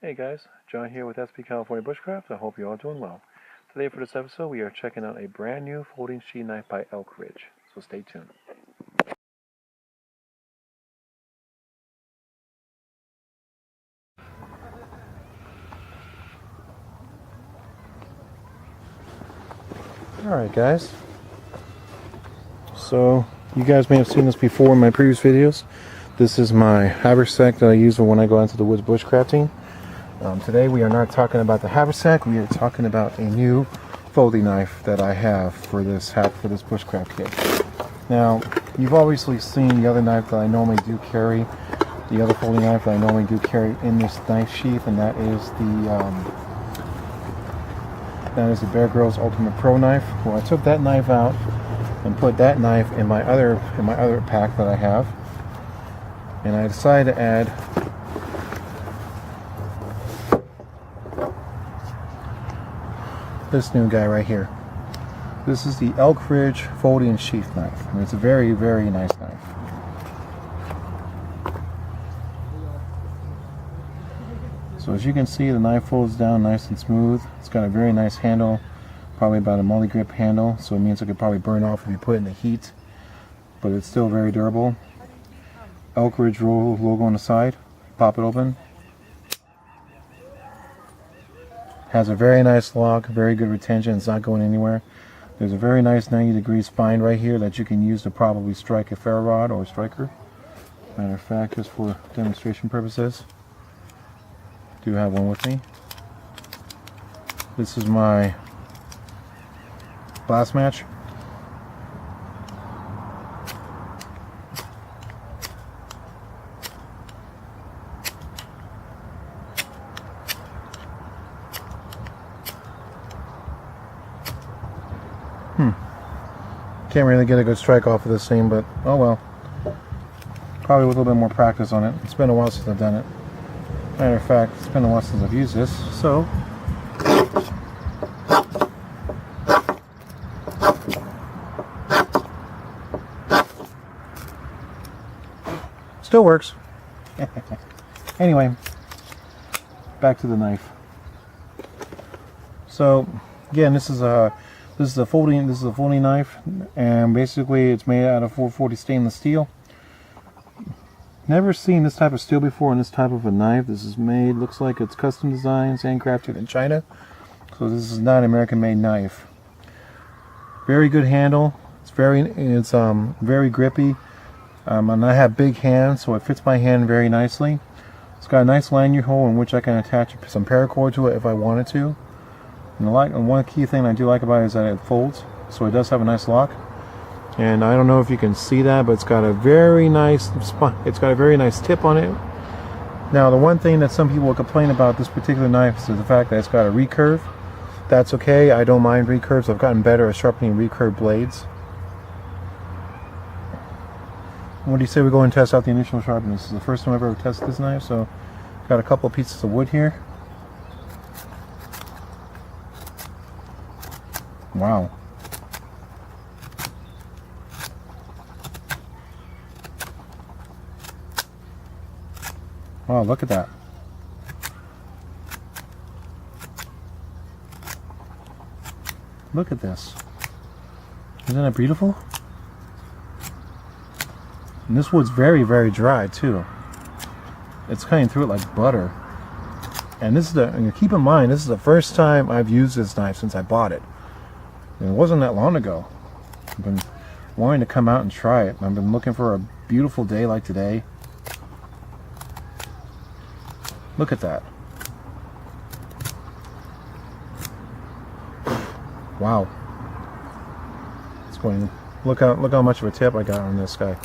Hey guys, John here with SP California Bushcraft. I hope you're all doing well. Today for this episode we are checking out a brand new folding sheet knife by Elk Ridge, so stay tuned. Alright guys, so you guys may have seen this before in my previous videos. This is my haversack that I use when I go into the woods bushcrafting. Today we are not talking about the haversack, we are talking about a new folding knife that I have for this bushcraft kit. Now, you've obviously seen the other knife that I normally do carry, the other folding knife that I normally do carry in this knife sheath, and that is the Bear Grylls Ultimate Pro knife. Well, I took that knife out and put that knife in my other pack that I have, and I decided to add this new guy right here. This is the Elk Ridge folding sheath knife, and it's a very, very nice knife. So as you can see, the knife folds down nice and smooth. It's got a very nice handle, probably about a multi-grip handle, so it means it could probably burn off if you put it in the heat, but it's still very durable. Elk Ridge logo on the side. Pop it open. Has a very nice lock, very good retention, it's not going anywhere. There's a very nice 90-degree spine right here that you can use to probably strike a ferro rod or a striker. Matter of fact, just for demonstration purposes, I do have one with me. This is my glass match. Can't really get a good strike off of this thing, but oh well. Probably with a little bit more practice on it. It's been a while since I've done it. Matter of fact, it's been a while since I've used this, so still works. Anyway, back to the knife. So again, this is a folding knife, and basically it's made out of 440 stainless steel. Never seen this type of steel before on this type of a knife. This is made, looks like it's custom designed, handcrafted in China. So this is not an American made knife. Very good handle. It's very grippy. And I have big hands, so it fits my hand very nicely. It's got a nice lanyard hole in which I can attach some paracord to it if I wanted to. And one key thing I do like about it is that it folds, so it does have a nice lock. And I don't know if you can see that, but it's got a very nice tip on it. Now, the one thing that some people complain about this particular knife is the fact that it's got a recurve. That's okay. I don't mind recurves. I've gotten better at sharpening recurve blades. What do you say we go and test out the initial sharpness? This is the first time I've ever tested this knife, so got a couple of pieces of wood here. Wow. Wow, look at that. Look at this. Isn't that beautiful? And this wood's very, very dry too. It's cutting through it like butter. And keep in mind, this is the first time I've used this knife since I bought it. And it wasn't that long ago. I've been wanting to come out and try it. I've been looking for a beautiful day like today. Look at that. Wow. It's going. Look how much of a tip I got on this guy.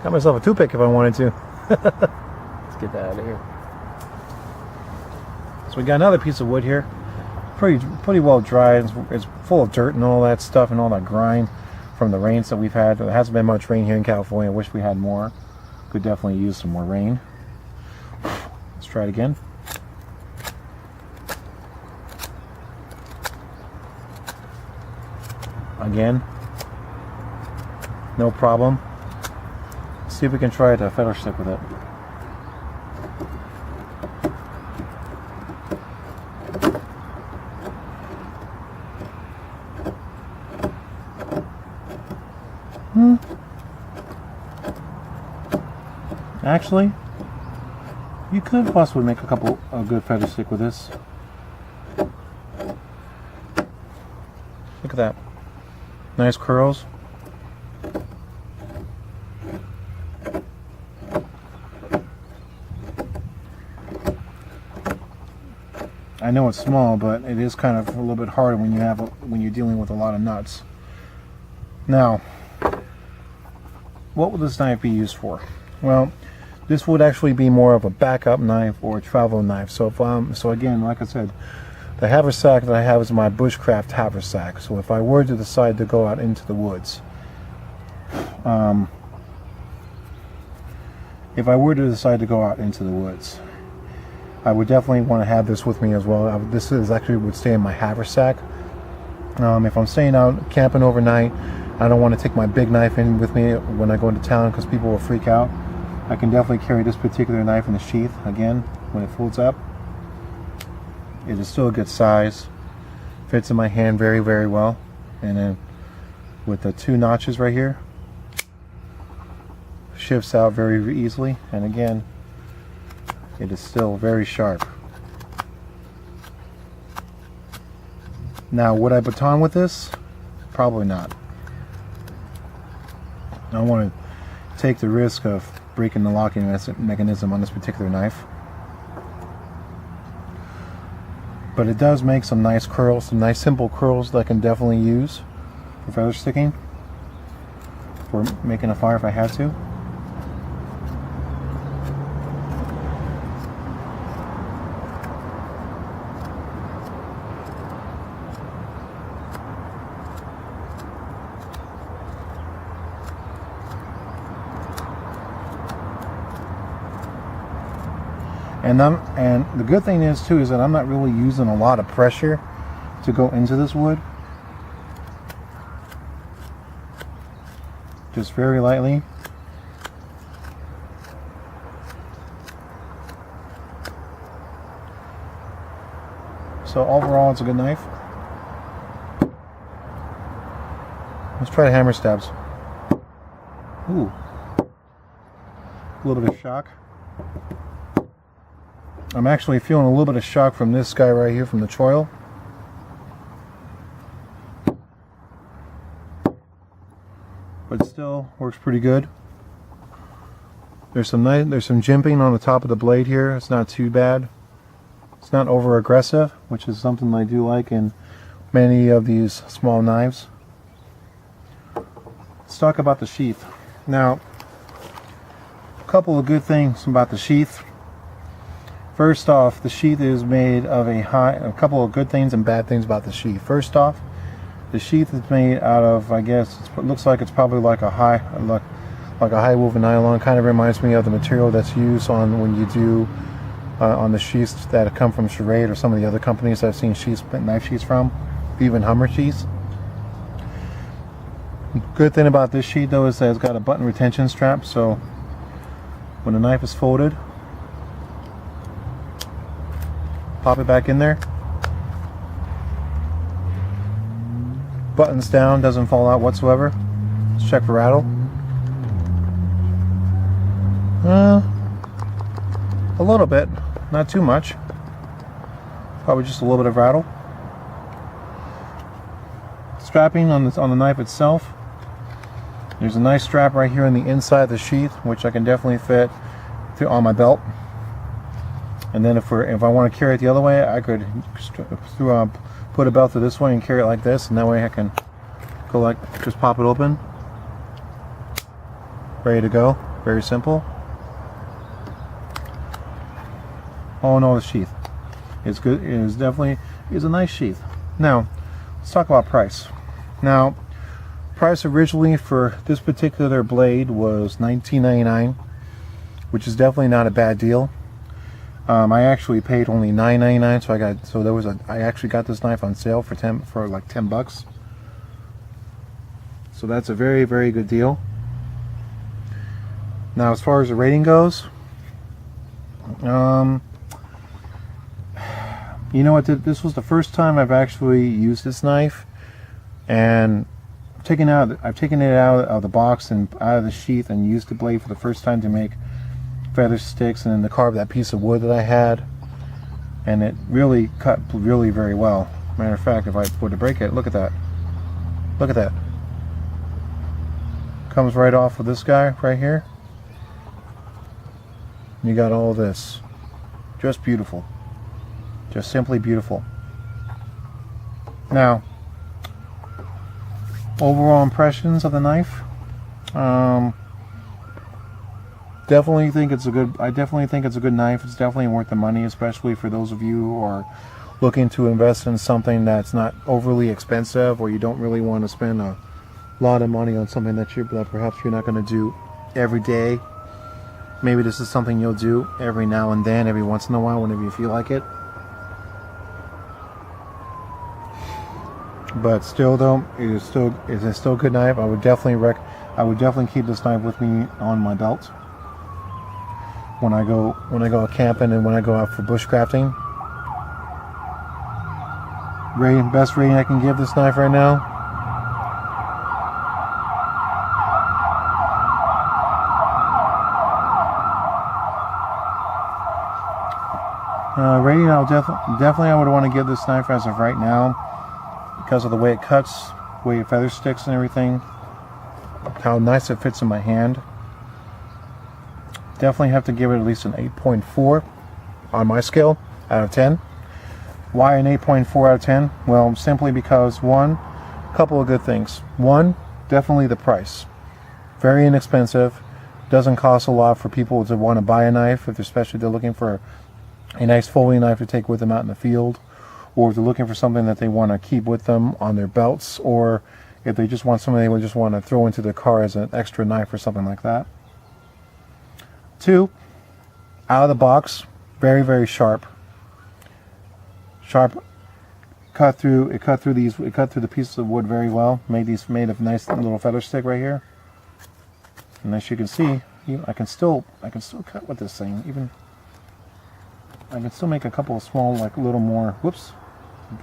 Got myself a toothpick if I wanted to. Let's get that out of here. So we got another piece of wood here. Pretty well dried. It's full of dirt and all that stuff and all that grime from the rains that we've had. There hasn't been much rain here in California. I wish we had more. Could definitely use some more rain. Let's try it again. Again. No problem. Let's see if we can try the feather stick with it. Actually, you could possibly make a good feather stick with this. Look at that. Nice curls. I know it's small, but it is kind of a little bit harder when you're dealing with a lot of nuts. Now, what would this knife be used for? Well, this would actually be more of a backup knife or a travel knife. So so again, like I said, the haversack that I have is my bushcraft haversack. So if I were to decide to go out into the woods, I would definitely want to have this with me as well. This is actually would stay in my haversack. If I'm staying out camping overnight, I don't want to take my big knife in with me when I go into town because people will freak out. I can definitely carry this particular knife in the sheath again when it folds up. It is still a good size. Fits in my hand very, very well. And then with the 2 notches right here, shifts out very easily. And again, it is still very sharp. Now, would I baton with this? Probably not. I don't want to take the risk of breaking the locking mechanism on this particular knife. But it does make some nice curls, some nice simple curls that I can definitely use for feather sticking, for making a fire if I had to. And the good thing is too is that I'm not really using a lot of pressure to go into this wood. Just very lightly. So overall, it's a good knife. Let's try the hammer stabs. Ooh, a little bit of shock. I'm actually feeling a little bit of shock from this guy right here, from the choil. But still works pretty good. There's some jimping on the top of the blade here. It's not too bad. It's not over aggressive, which is something I do like in many of these small knives. Let's talk about the sheath. Now, a couple of good things about the sheath. First off, the sheath is made of a couple of good things and bad things about the sheath. First off, the sheath is made out of, I guess, it looks like it's probably like a high woven nylon. Kind of reminds me of the material that's used on when you do on the sheaths that come from Charade or some of the other companies I've seen knife sheaths from, even Hummer sheaths. Good thing about this sheath though is that it's got a button retention strap, so when the knife is folded, pop it back in there. Buttons down, doesn't fall out whatsoever. Let's check for rattle. A little bit, not too much. Probably just a little bit of rattle. Strapping on the knife itself. There's a nice strap right here on the inside of the sheath, which I can definitely fit on my belt. And then if I want to carry it the other way, I could put a belt to this way and carry it like this, and that way I can go just pop it open. Ready to go. Very simple. All in all, the sheath. It's good. It is definitely a nice sheath. Now, let's talk about price. Now, price originally for this particular blade was $19.99, which is definitely not a bad deal. I actually paid only $9.99, I actually got this knife on sale for like 10 bucks. So that's a very, very good deal. Now, as far as the rating goes, you know what? This was the first time I've actually used this knife, and I've taken it out of the box and out of the sheath and used the blade for the first time to make feather sticks and then to carve that piece of wood that I had, and it really cut really very well. Matter of fact, if I were to break it, look at that. Look at that. Comes right off of this guy right here. You got all this. Just beautiful. Just simply beautiful. Now, overall impressions of the knife. Definitely think it's a good. I definitely think it's a good knife. It's definitely worth the money, especially for those of you who are looking to invest in something that's not overly expensive, or you don't really want to spend a lot of money on something that perhaps you're not going to do every day. Maybe this is something you'll do every now and then, every once in a while, whenever you feel like it. But still, though, it's still a good knife. I would definitely keep this knife with me on my belt when I go camping and when I go out for bushcrafting. Best rating I can give this knife right now. Rating, definitely I would want to give this knife as of right now, because of the way it cuts, the way it feather sticks and everything, how nice it fits in my hand. Definitely have to give it at least an 8.4 on my scale out of 10. Why an 8.4 out of 10? Well, simply because, one, a couple of good things. One, definitely the price. Very inexpensive. Doesn't cost a lot for people to want to buy a knife, especially if they're looking for a nice folding knife to take with them out in the field, or if they're looking for something that they want to keep with them on their belts, or if they just want something they would just want to throw into the car as an extra knife or something like that. Two, out of the box, very, very sharp. It cut through the pieces of wood very well. Made of nice little feather stick right here. And as you can see, I can still cut with this thing. Even I can still make a couple of small, like a little more. Whoops.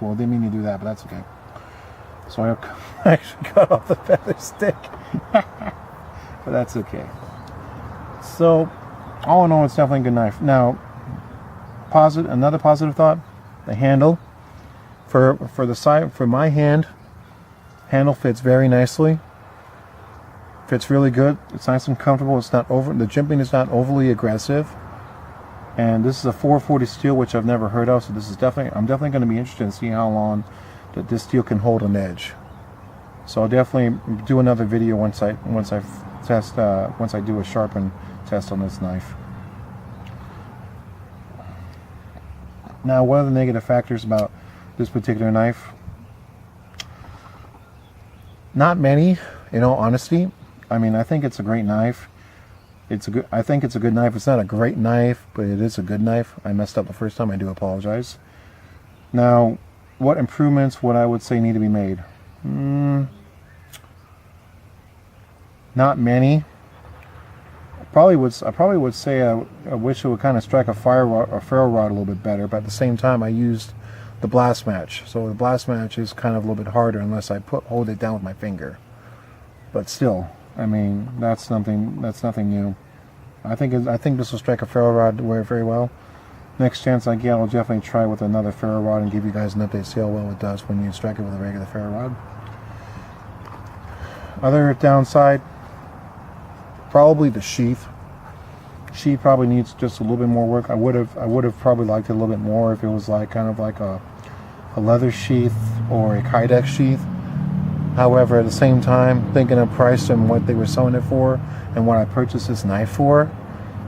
Well, didn't mean to do that, but that's okay. So I actually cut off the feather stick, but that's okay. So, all in all, it's definitely a good knife. Now, another positive thought: the handle for my handle fits very nicely. Fits really good. It's nice and comfortable. It's not the jimping is not overly aggressive. And this is a 440 steel, which I've never heard of. So I'm definitely going to be interested in seeing how long that this steel can hold an edge. So I'll definitely do another video once I do a sharpen test on this knife. Now, what are the negative factors about this particular knife? Not many, in all honesty. I mean, I think it's a great knife. I think it's a good knife. It's not a great knife, but it is a good knife. I messed up the first time. I do apologize. Now, what improvements would I would say need to be made? Not many. I probably would say I wish it would kind of strike a ferro rod a little bit better. But at the same time, I used the blast match. So the blast match is kind of a little bit harder unless I hold it down with my finger. But still, I mean, that's nothing new. I think this will strike a ferro rod very well. Next chance I get, I'll definitely try with another ferro rod and give you guys an update, see how well it does when you strike it with a regular ferro rod. Other downside, probably the sheath. Sheath probably needs just a little bit more work. I would have probably liked it a little bit more if it was like kind of like a leather sheath or a Kydex sheath. However, at the same time, thinking of price and what they were selling it for and what I purchased this knife for,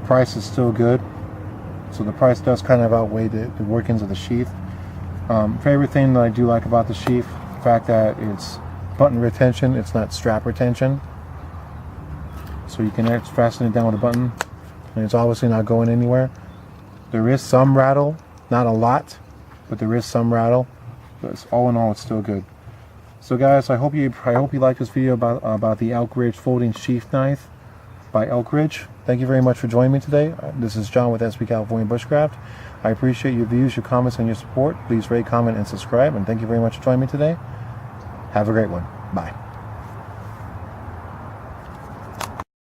price is still good. So the price does kind of outweigh the workings of the sheath. Favorite thing that I do like about the sheath, the fact that it's button retention, it's not strap retention. So you can fasten it down with a button, and it's obviously not going anywhere. There is some rattle, not a lot, but there is some rattle. But all in all, it's still good. So guys, I hope you liked this video about the Elk Ridge folding sheath knife by Elk Ridge. Thank you very much for joining me today. This is John with SB California Bushcraft. I appreciate your views, your comments, and your support. Please rate, comment, and subscribe. And thank you very much for joining me today. Have a great one. Bye.